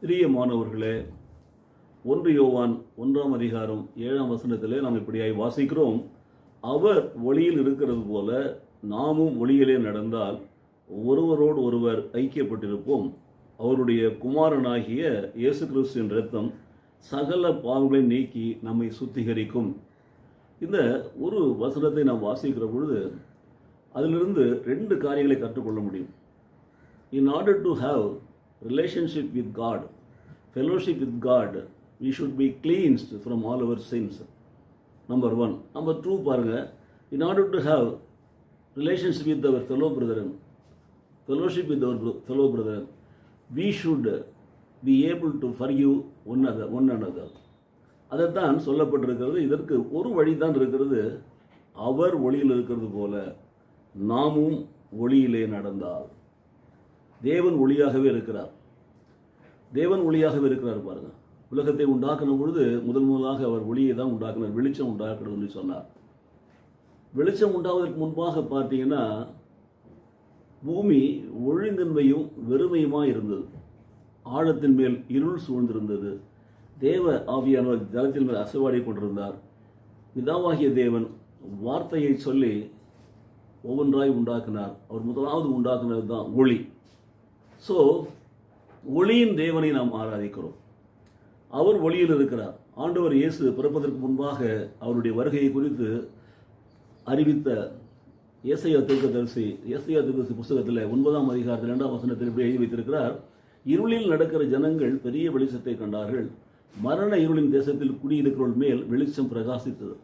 பிரியமானவர்களே, 1 யோவான் 1ஆம் அதிகாரம் 7ஆம் வசனத்திலே நாம் இப்படியாய் வாசிக்கிறோம். அவர் ஒளியில் இருக்கிறது போல நாமும் ஒளியிலே நடந்தால் ஒருவரோடு ஒருவர் ஐக்கியப்பட்டிருப்போம். அவருடைய குமாரனாகிய இயேசு கிறிஸ்துவின் இரத்தம் சகல பாவங்களை நீக்கி நம்மை சுத்திகரிக்கும். இந்த ஒரு வசனத்தை நாம் வாசிக்கிற பொழுது அதிலிருந்து 2 காரியங்களை கற்றுக்கொள்ள முடியும். In order to have relationship with God, fellowship with God, we should be cleansed from all our sins. Number 1. Number 2 பாருங்க, in order to have relationship with our fellow brethren, fellowship with our fellow brethren, we should be able to forgive one another. அதைத்தான் சொல்லப்பட்டிருக்கிறது. இதற்கு ஒரு வழிதான் இருக்கிறது. அவர் ஒளியில் இருக்கிறது போல நாமும் ஒளியிலே நடந்தால். தேவன் ஒளியாகவே இருக்கிறார். தேவன் ஒளியாகவே இருக்கிறார். பாருங்க, உலகத்தை உண்டாக்கின பொழுது முதலாக அவர் ஒளியை தான் உண்டாக்கினார். வெளிச்சம் உண்டாக்கணும்னு சொன்னார். வெளிச்சம் உண்டாவதற்கு முன்பாக பார்த்தீங்கன்னா பூமி ஒழுங்கின்மையும் வெறுமையுமாக இருந்தது. ஆழத்தின் மேல் இருள் சூழ்ந்திருந்தது. தேவ ஆவியானவர் ஜலத்தின் மேல் அசைவாடி கொண்டிருந்தார். பிதாவாகிய தேவன் வார்த்தையை சொல்லி ஒவ்வொன்றாய் உண்டாக்கினார். அவர் முதலாவது உண்டாக்குனது தான் ஒளி. ஸோ ஒளியின் தேவனை நாம் ஆராதிக்கிறோம். அவர் ஒளியில் இருக்கிறார். ஆண்டவர் இயேசு பிறப்பதற்கு முன்பாக அவருடைய வருகையை குறித்து அறிவித்த ஏசாயா தீர்க்கதரிசி புஸ்தகத்தில் 9ஆம் அதிகாரத்தில் 2ஆம் வசனத்தில் இப்படி எழுதி வைத்திருக்கிறார். இருளில் நடக்கிற ஜனங்கள் பெரிய வெளிச்சத்தை கண்டார்கள். மரண இருளின் தேசத்தில் குடியிருக்கிறவர்கள் மேல் வெளிச்சம் பிரகாசித்தது.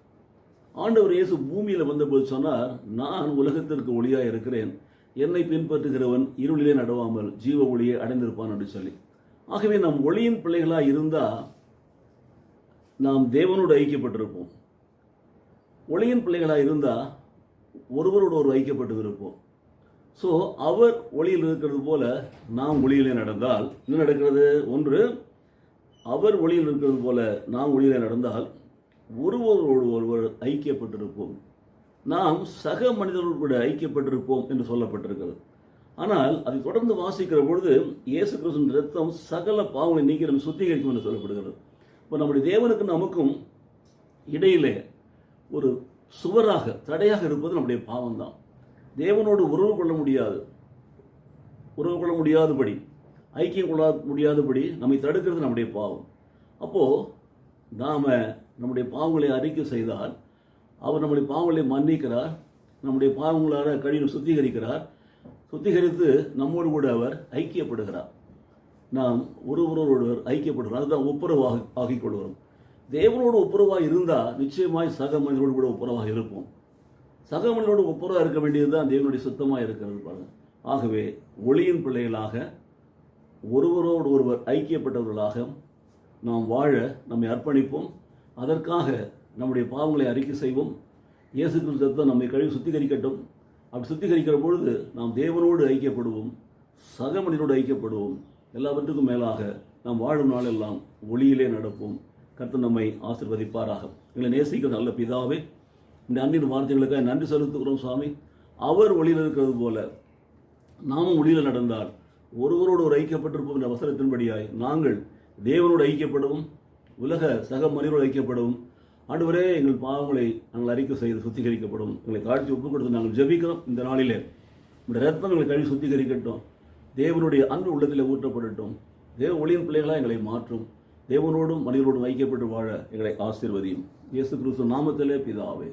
ஆண்டவர் இயேசு பூமியில் வந்தபோது சொன்னார், நான் உலகத்திற்கு ஒளியாக இருக்கிறேன். என்னை பின்பற்றுகிறவன் இருளிலே நடவாமல் ஜீவ ஒளியை அடைந்திருப்பான் என்று சொல்லி. ஆகவே நாம் ஒளியின் பிள்ளைகளாக இருந்தால் நாம் தேவனோடு ஐக்கியப்பட்டிருப்போம். ஒளியின் பிள்ளைகளாக இருந்தால் ஒருவரோடு ஒரு ஐக்கியப்பட்டு இருப்போம். ஸோ அவர் ஒளியில் இருக்கிறது போல நாம் ஒளியிலே நடந்தால் என்ன நடக்கிறது? ஒன்று, அவர் ஒளியில் இருக்கிறது போல நாம் ஒளியிலே நடந்தால் ஒருவரோடு ஒருவர் ஐக்கியப்பட்டிருப்போம். நாம் சக மனிதர்களோடு கூட ஐக்கியப்பட்டிருப்போம் என்று சொல்லப்பட்டிருக்கிறது. ஆனால் அதை தொடர்ந்து வாசிக்கிற பொழுது இயேசு கிறிஸ்துவின் இரத்தம் சகல பாவங்களை நீக்கி நம்ம சுத்திகரிக்கும் என்று சொல்லப்படுகிறது. இப்போ நம்முடைய தேவனுக்கு நமக்கும் இடையிலே ஒரு சுவராக தடையாக இருப்பது நம்முடைய பாவம்தான். தேவனோடு உறவு கொள்ள முடியாதபடி ஐக்கியம் கொள்ள முடியாதபடி நம்மை தடுக்கிறது நம்முடைய பாவம். அப்போது நாம் நம்முடைய பாவங்களை அறிக்கை செய்தால் அவர் நம்முடைய பாவங்களை மன்னிக்கிறார். நம்முடைய பாவங்களால் கழிவு சுத்திகரித்து நம்மோடு கூட அவர் ஐக்கியப்படுகிறார். நாம் ஒருவரோடு ஐக்கியப்படுகிறோம். அதுதான் ஒப்புரவாக ஆகிக் கொள்கிறோம். தேவனோடு ஒப்புரவாக இருந்தால் நிச்சயமாய் சக மனிதனோடு கூட ஒப்புரவாக இருப்போம். சக மனிதனோடு ஒப்புரவாக இருக்க வேண்டியது தான் தேவனுடைய சுத்தமாக இருக்கிறது பாருங்கள். ஆகவே ஒளியின் பிள்ளைகளாக ஒருவரோடு ஒருவர் ஐக்கியப்பட்டவர்களாக நாம் வாழ நம்மை அர்ப்பணிப்போம். அதற்காக நம்முடைய பாவங்களை அறிக்கை செய்வோம். இயேசு கிறிஸ்து நம்மை கழுவி சுத்திகரிக்கட்டும். அப்படி சுத்திகரிக்கிற பொழுது நாம் தேவனோடு ஐக்கியப்படுவோம், சக மனிதனோடு ஐக்கியப்படுவோம். எல்லாவற்றுக்கும் மேலாக நாம் வாழும் நாளெல்லாம் ஒளியிலே நடப்போம். கர்த்தர் நம்மை ஆசீர்வதிப்பாராக. எங்களை நேசிக்கிற நல்ல பிதாவே, இந்த அன்பின் வார்த்தைகளுக்காக நன்றி செலுத்துகிறோம் சுவாமி. அவர் ஒளியில் இருக்கிறது போல நாமும் ஒளியில் நடந்தால் ஒருவரோடு ஒரு ஐக்கியப்பட்டிருப்போம் என்ற வசனத்தின்படியாய் நாங்கள் தேவனோடு ஐக்கியப்படவும், உலக சக மனிதரோடு ஐக்கியப்படவும், ஆண்டவரே எங்கள் பாவங்களை நாங்கள் அறிக்கை செய்து சுத்திகரிக்கப்படும். எங்களை தாழ்த்தி ஒப்புக் கொடுத்து நாங்கள் ஜெபிக்கிறோம். இந்த நாளிலே இந்த ரத்தம் எங்களை கழுவி சுத்திகரிக்கட்டும். தேவனுடைய அன்பு உள்ளத்தில் ஊற்றப்படட்டும். தேவ ஒளியின் பிள்ளைகளாக எங்களை மாற்றும். தேவனோடும் மனிதரோடும் ஐக்கியப்பட்டு வாழ எங்களை ஆசீர்வதியும். இயேசு கிறிஸ்து நாமத்திலே பிதாவே.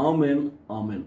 ஆமென், ஆமென்.